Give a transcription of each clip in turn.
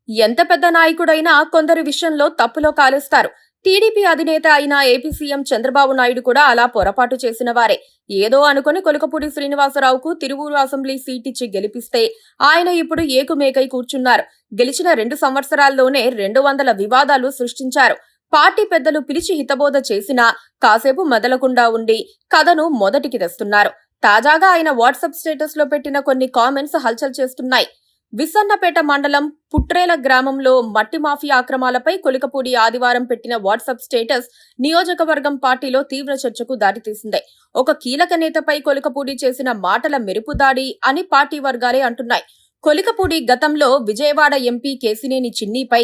ఎంత పెద్ద నాయకుడైనా కొందరి విషయంలో తప్పులో కాలేస్తారు. టీడీపీ అధినేత అయిన ఏపీ సీఎం చంద్రబాబు నాయుడు కూడా అలా పొరపాటు చేసిన వారే. ఏదో అనుకుని కొలకపూడి శ్రీనివాసరావుకు తిరువూరు అసెంబ్లీ సీటిచ్చి గెలిపిస్తే ఆయన ఇప్పుడు ఏకుమేకై కూర్చున్నారు. గెలిచిన 2 సంవత్సరాల్లోనే 200 వివాదాలు సృష్టించారు. పార్టీ పెద్దలు పిలిచి హితబోధ చేసినా కాసేపు మెదలకుండా ఉండి కథను మొదటికి తెస్తున్నారు. తాజాగా ఆయన వాట్సాప్ స్టేటస్ లో పెట్టిన కొన్ని కామెంట్స్ హల్చల్ చేస్తున్నాయి. విసన్నపేట మండలం పుట్రేల గ్రామంలో మట్టి మాఫియా అక్రమాలపై కొలికపూడి ఆదివారం పెట్టిన వాట్సాప్ స్టేటస్ నియోజకవర్గం పార్టీలో తీవ్ర చర్చకు దారితీసింది. ఒక కీలక నేతపై కొలికపూడి చేసిన మాటల మెరుపుదాడి అని పార్టీ వర్గాలే అంటున్నాయి. కొలికపూడి గతంలో విజయవాడ ఎంపీ కేసినేని చిన్నిపై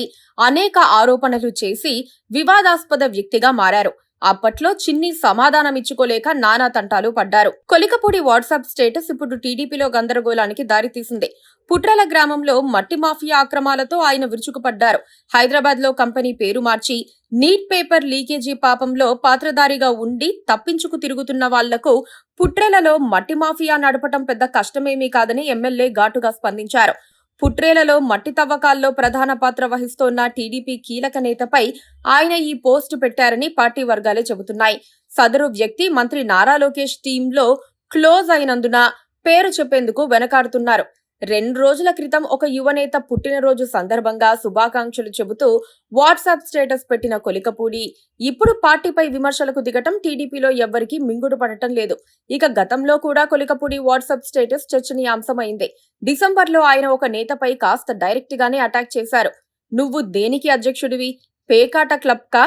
అనేక ఆరోపణలు చేసి వివాదాస్పద వ్యక్తిగా మారారు. అప్పట్లో చిన్ని సమాధానమిచ్చుకోలేక నానా తంటాలు పడ్డారు. కొలికపూడి వాట్సాప్ స్టేటస్ ఇప్పుడు టీడీపీలో గందరగోళానికి దారితీసింది. పుట్రల గ్రామంలో మట్టి మాఫియా అక్రమాలతో ఆయన విరుచుకుపడ్డారు. హైదరాబాద్ లో కంపెనీ పేరు మార్చి నీట్ పేపర్ లీకేజీ పాపంలో పాత్రధారిగా ఉండి తప్పించుకు తిరుగుతున్న వాళ్లకు పుట్రెలలో మట్టి మాఫియా నడపటం పెద్ద కష్టమేమీ కాదని ఎమ్మెల్యే ఘాటుగా స్పందించారు. పుట్రేలలో మట్టి తవ్వకాల్లో ప్రధాన పాత్ర వహిస్తోన్న టీడీపీ కీలక నేతపై ఆయన ఈ పోస్టు పెట్టారని పార్టీ వర్గాలే చెబుతున్నాయి. సదరు వ్యక్తి మంత్రి నారా లోకేష్ టీంలో క్లోజ్ అయినందున పేరు చెప్పేందుకు వెనకాడుతున్నారు. 2 రోజుల క్రితం ఒక యువనేత పుట్టినరోజు సందర్భంగా శుభాకాంక్షలు చెబుతూ వాట్సాప్ స్టేటస్ పెట్టిన కొలికపూడి ఇప్పుడు పార్టీపై విమర్శలకు దిగటం టీడీపీలో ఎవ్వరికీ మింగుడు పడటం లేదు. ఇక గతంలో కూడా కొలికపూడి వాట్సాప్ స్టేటస్ చర్చనీయాంశమైంది. డిసెంబర్లో ఆయన ఒక నేతపై కాస్త డైరెక్ట్ గానే అటాక్ చేశారు. నువ్వు దేనికి అధ్యక్షుడివి? పేకాట క్లబ్ కా?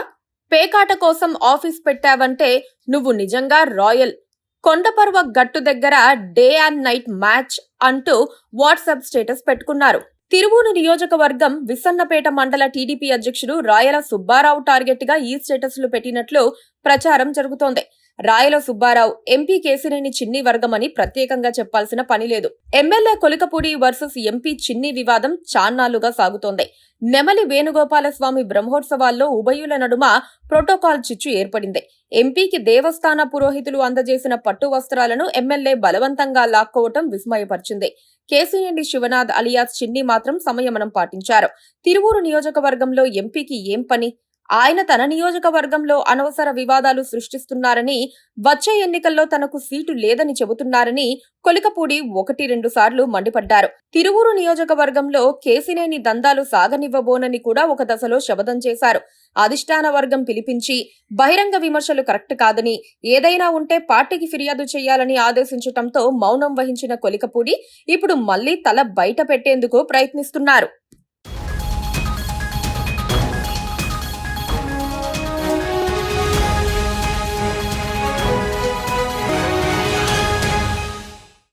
పేకాట కోసం ఆఫీస్ పెట్టావంటే నువ్వు నిజంగా రాయల్. కొండపర్వ గట్టు దగ్గర డే అండ్ నైట్ మ్యాచ్ అంటూ వాట్సాప్ స్టేటస్ పెట్టుకున్నారు. తిరువూరు నియోజకవర్గం విసన్నపేట మండల టీడీపీ అధ్యక్షుడు రాయల సుబ్బారావు టార్గెట్ గా ఈ స్టేటస్లు పెట్టినట్లు ప్రచారం జరుగుతోంది. రాయల సుబ్బారావు ఎంపీ కేసినేని చిన్ని వర్గమని ప్రత్యేకంగా చెప్పాల్సిన పని లేదు. ఎమ్మెల్యే కొలికపూడి వర్సెస్ ఎంపీ చిన్ని వివాదం చాన్నాళ్లుగా సాగుతోంది. నెమలి వేణుగోపాలస్వామి బ్రహ్మోత్సవాల్లో ఉభయుల నడుమ ప్రోటోకాల్ చిచ్చు ఏర్పడింది. ఎంపీకి దేవస్థాన పురోహితులు అందజేసిన పట్టు వస్త్రాలను ఎమ్మెల్యే బలవంతంగా లాక్కోవటం విస్మయపరిచింది. కేసినేని శివనాథ్ అలియాస్ చిన్ని మాత్రం సంయమనం పాటించారు. తిరువూరు నియోజకవర్గంలో ఎంపీకి ఏం పని? ఆయన తన నియోజకవర్గంలో అనవసర వివాదాలు సృష్టిస్తున్నారని, వచ్చే ఎన్నికల్లో తనకు సీటు లేదని చెబుతున్నారని కొలికపూడి 1-2 సార్లు మండిపడ్డారు. తిరువూరు నియోజకవర్గంలో కేసినేని దందాలు సాగనివ్వబోనని కూడా ఒక దశలో శపథం చేశారు. అధిష్టాన వర్గం పిలిపించి బహిరంగ విమర్శలు కరెక్ట్ కాదని, ఏదైనా ఉంటే పార్టీకి ఫిర్యాదు చేయాలని ఆదేశించటంతో మౌనం వహించిన కొలికపూడి ఇప్పుడు మళ్లీ తల బయట పెట్టేందుకు ప్రయత్నిస్తున్నారు.